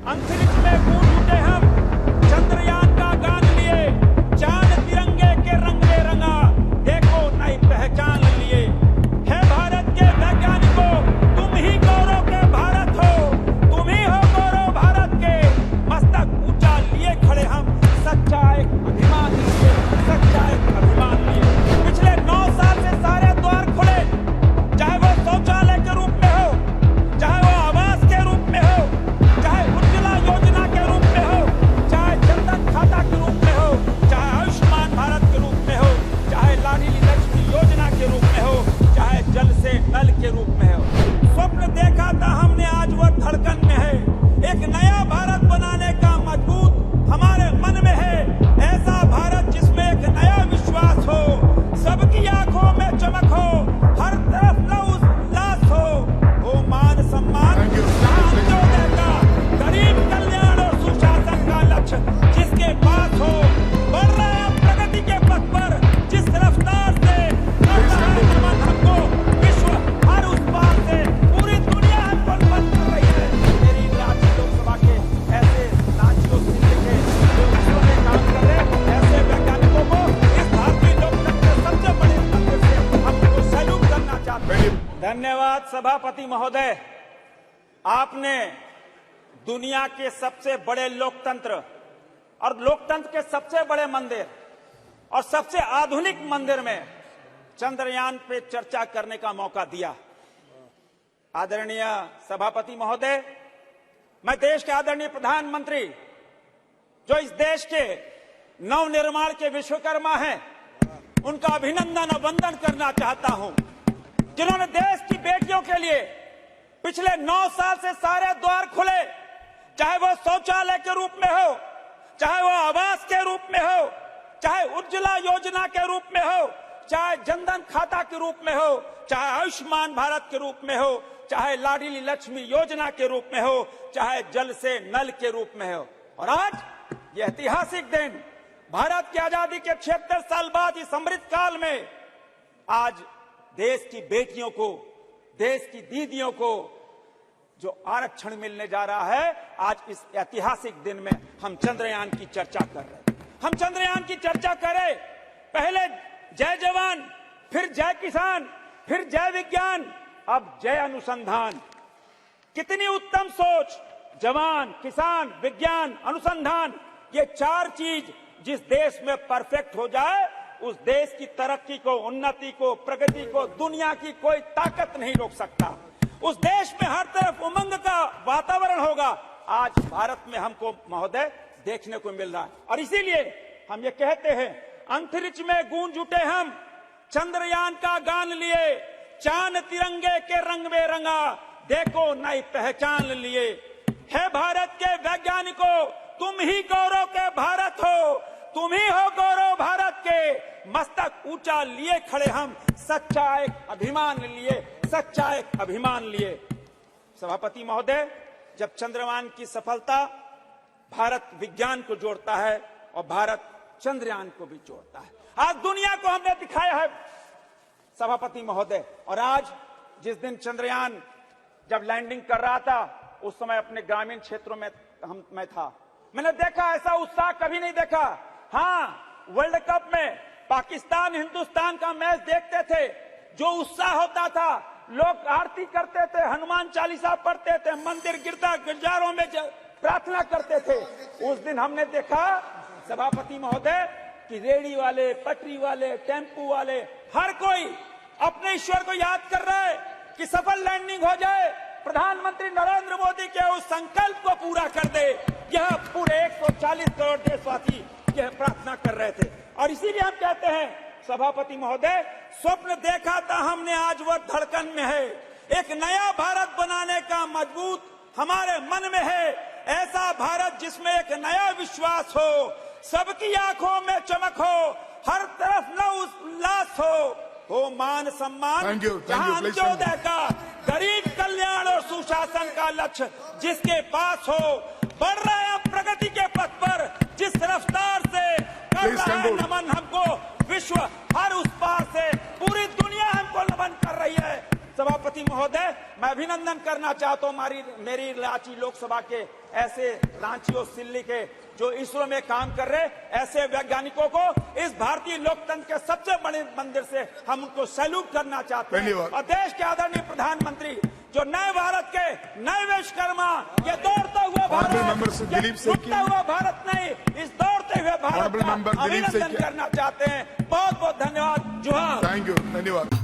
अंतरिक्ष में गूंज उठे हम, चंद्रयान का गान लिए, चांद तिरंगे के रंग में रंगा, देखो नई पहचान लिए। है भारत के वैज्ञानिकों, तुम ही गौरव के भारत हो, तुम ही हो गौरव भारत के। मस्तक ऊंचा लिए खड़े हम, सच्चा एक अभिमान लिए, सच्चा एक अभिमान लिए। पिछले 9 साल से सारे द्वार खुले, चाहे वो शौचालय के रूप में हो, चाहे वो आवास के रूप में हो, चाहे उज्ज्वला योजना के रूप में हो, चाहे जनधन खाता के रूप में हो, चाहे आयुष्मान भारत के रूप में हो, चाहे लाडली लक्ष्मी योजना के रूप में हो, चाहे जल से नल के रूप में हो। स्वप्न देखा था हमने, आज वो धड़कन में है। एक नया भारत बनाने का मजबूत हमारे मन में है। ऐसा भारत जिसमें एक नया विश्वास हो, सबकी आंखों में चमक हो, हर तरफ उल्लास हो मान सम्मान, अंत्योदय का, गरीब कल्याण और सुशासन का लक्ष्य जिसके पास हो, बढ़ रहे हैं प्रगति के पथ पर जिस रफ्तार से, कर रहा है नमन हमको विश्व हर उस पार से, पूरी दुनिया हमको नमन कर रही है। मेरी रांची लोकसभा के ऐसे रांचियों से लिखे जो विश्व में काम कर रहे ऐसे वैज्ञानिकों को इस भारतीय लोकतंत्र के सबसे बड़े तंत्र से हमको सैल्यूट करना चाहते हैं। धन्यवाद सभापति महोदय। आपने दुनिया के सबसे बड़े लोकतंत्र और लोकतंत्र के सबसे बड़े मंदिर और सबसे आधुनिक मंदिर में चंद्रयान पे चर्चा करने का मौका दिया। आदरणीय सभापति महोदय, मैं देश के आदरणीय प्रधानमंत्री, जो इस देश के नवनिर्माण के विश्वकर्मा हैं, उनका अभिनंदन और वंदन करना चाहता हूं, जिन्होंने देश की बेटियों के लिए पिछले 9 साल से सारे द्वार खुले, चाहे वो शौचालय के रूप में हो, चाहे वो आवास के रूप में हो, चाहे उज्ज्वला योजना के रूप में हो, चाहे जनधन खाता के रूप में हो, चाहे आयुष्मान भारत के रूप में हो, चाहे लाडली लक्ष्मी योजना के रूप में हो, चाहे जल से नल के रूप में हो। और आज ये ऐतिहासिक दिन, भारत की आजादी के 76 साल बाद इस अमृत काल में आज देश की बेटियों को, देश की दीदियों को जो आरक्षण मिलने जा रहा है, आज इस ऐतिहासिक दिन में हम चंद्रयान की चर्चा कर रहे हैं। हम चंद्रयान की चर्चा करें, पहले जय जवान, फिर जय किसान, फिर जय विज्ञान, अब जय अनुसंधान। कितनी उत्तम सोच! जवान, किसान, विज्ञान, अनुसंधान, ये 4 चीज जिस देश में परफेक्ट हो जाए, उस देश की तरक्की को, उन्नति को, प्रगति को दुनिया की कोई ताकत नहीं रोक सकता। उस देश में हर तरफ उमंग का वातावरण होगा। आज भारत में हमको महोदय देखने को मिल रहा है, और इसीलिए हम ये कहते हैं, अंतरिक्ष में गूंज उठे हम, चंद्रयान का गान लिए, चांद तिरंगे के रंग में रंगा, देखो नई पहचान लिए। है भारत के वैज्ञानिकों, तुम ही गौरव के भारत हो, तुम ही हो गौरव भारत के। मस्तक ऊंचा लिए खड़े हम, सच्चा एक अभिमान लिए, सच्चा एक अभिमान लिए। सभापति महोदय, जब चंद्रयान की सफलता भारत विज्ञान को जोड़ता है और भारत चंद्रयान को भी जोड़ता है। आज दुनिया को हमने दिखाया है सभापति महोदय। और आज जिस दिन चंद्रयान जब लैंडिंग कर रहा था, उस समय अपने ग्रामीण क्षेत्रों में मैं था, मैंने देखा ऐसा उत्साह कभी नहीं देखा। हाँ, वर्ल्ड कप में पाकिस्तान हिंदुस्तान का मैच देखते थे, जो उत्साह होता था, लोग आरती करते थे, हनुमान चालीसा पढ़ते थे, मंदिर गिरजारों में प्रार्थना करते थे। उस दिन हमने देखा सभापति महोदय कि रेडी वाले, पटरी वाले, टेम्पू वाले, हर कोई अपने ईश्वर को याद कर रहा है कि सफल लैंडिंग हो जाए, प्रधानमंत्री नरेंद्र मोदी के उस संकल्प को पूरा कर दे। यह पूरे 140 करोड़ देशवासी यह प्रार्थना कर रहे थे। और इसीलिए हम कहते हैं सभापति महोदय, स्वप्न देखा था हमने, आज वह धड़कन में है। एक नया भारत बनाने का मजबूत हमारे मन में है। ऐसा भारत जिसमें एक नया विश्वास हो, सबकी आंखों में चमक हो, हर तरफ उल्लास हो मान सम्मान, जहां अंत्योदय का, गरीब कल्याण और सुशासन का लक्ष्य जिसके पास हो, बढ़ रहे हैं प्रगति के पथ पर जिस रफ्तार से, कर रहा है नमन हमको विश्व हर उस पार से, पूरी दुनिया हमको नमन कर रही है। सभापति सभापति महोदय, मैं अभिनंदन करना चाहता हूँ मेरी रांची लोकसभा के ऐसे रांची और सिल्ली के जो इसरो में काम कर रहे ऐसे वैज्ञानिकों को इस भारतीय लोकतंत्र के सबसे बड़े मंदिर से हम उनको सैल्यूट करना चाहते हैं। और देश के आदरणीय प्रधानमंत्री जो नए भारत के नए विश्वकर्मा, ये दौड़ता हुआ भारत, ये टूटता हुआ भारत नहीं, इस दौड़ते हुए भारत का अभिनंदन करना चाहते हैं। बहुत बहुत धन्यवाद। जोहार। थैंक यू, धन्यवाद।